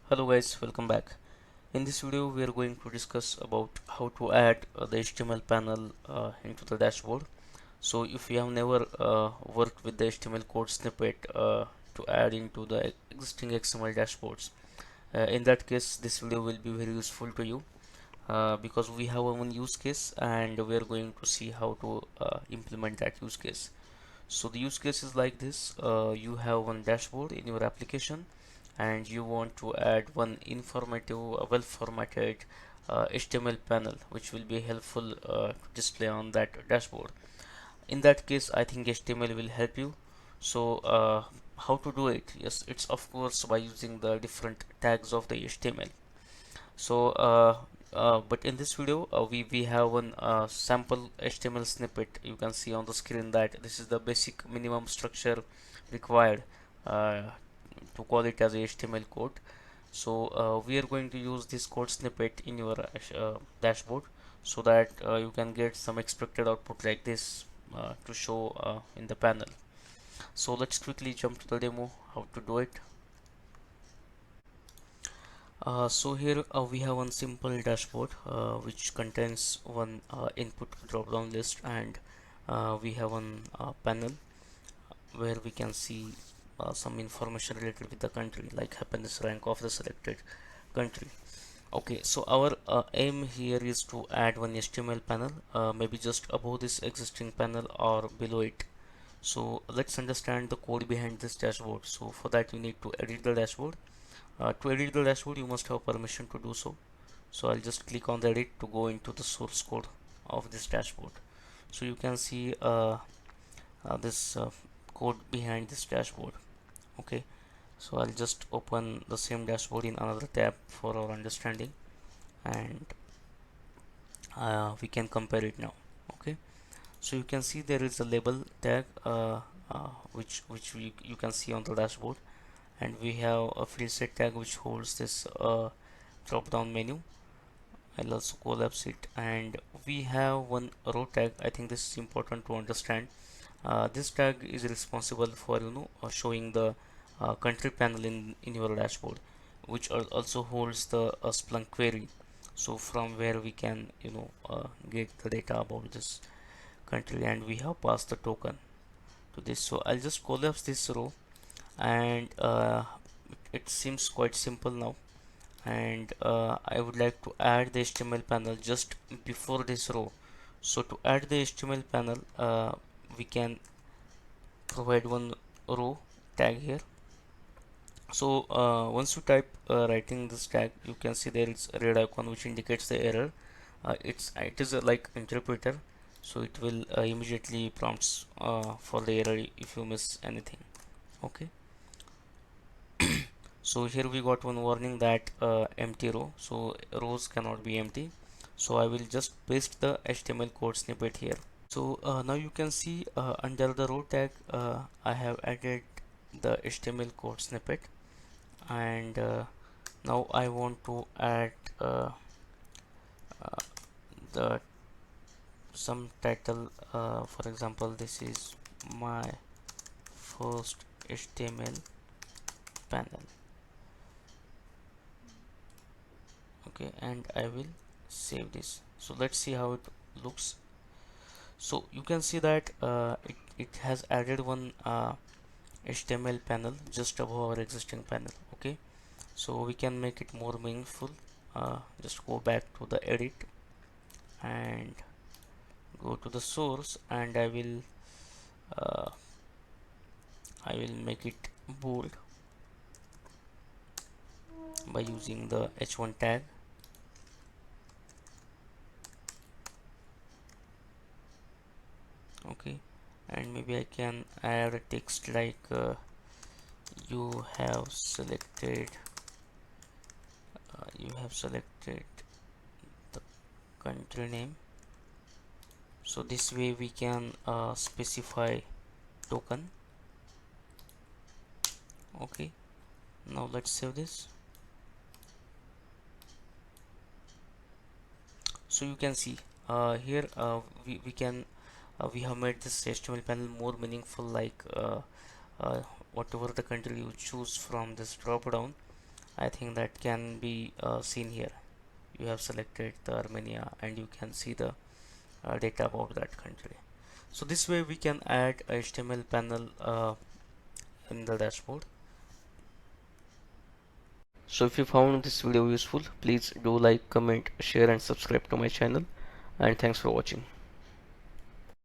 Hello guys, welcome back. In this video we are going to discuss about how to add the HTML panel into the dashboard. So if you have never worked with the HTML code snippet to add into the existing XML dashboards, in that case this video will be very useful to you because we have one use case and we are going to see how to implement that use case. So the use case is like this. You have one dashboard in your application and you want to add one informative, well formatted HTML panel which will be helpful to display on that dashboard. In that case, I think HTML will help you. So how to do it? Yes, it's of course by using the different tags of the HTML. So but in this video we have one sample HTML snippet. You can see on the screen that this is the basic minimum structure required uh, to call it as a HTML code. So we are going to use this code snippet in your dashboard so that you can get some expected output like this to show in the panel. So let's quickly jump to the demo how to do it. So here we have one simple dashboard which contains one input drop down list, and we have one panel where we can see some information related with the country like happiness rank of the selected country. Okay, so our aim here is to add one HTML panel, maybe just above this existing panel or below it. So let's understand the code behind this dashboard. So for that you need to edit the dashboard. To edit the dashboard you must have permission to do so. So I'll just click on the edit to go into the source code of this dashboard. So you can see this code behind this dashboard. Okay, so I'll just open the same dashboard in another tab for our understanding, and we can compare it now. Okay, so you can see there is a label tag which you can see on the dashboard, and we have a field set tag which holds this drop down menu. I'll also collapse it, and we have one row tag. I think this is important to understand. This tag is responsible for showing the country panel in your dashboard, which also holds the Splunk query. So from where we can get the data about this country, and we have passed the token to this. So I'll just collapse this row, and it seems quite simple now. And I would like to add the HTML panel just before this row. So to add the HTML panel, we can provide one row tag here. So once you type writing this tag, you can see there is a red icon which indicates the error. It is like interpreter, so it will immediately prompts for the error if you miss anything. Okay, so here we got one warning that empty row, so rows cannot be empty. So I will just paste the HTML code snippet here. So now you can see under the row tag I have added the HTML code snippet, and now I want to add uh, the some title. For example, this is my first HTML panel. Okay, and I will save this. So let's see how it looks. So you can see that it has added one HTML panel just above our existing panel. Okay, so we can make it more meaningful. Just go back to the edit and go to the source, and uh, I will make it bold by using the h1 tag. Okay, and maybe I can add a text like you have selected the country name. So this way we can specify token. Okay, now let's save this. So you can see here we have made this HTML panel more meaningful, like uh, whatever the country you choose from this drop down, I think that can be seen here. You have selected the Armenia and you can see the data about that country. So this way we can add a HTML panel in the dashboard. So if you found this video useful, please do like, comment, share and subscribe to my channel, and thanks for watching.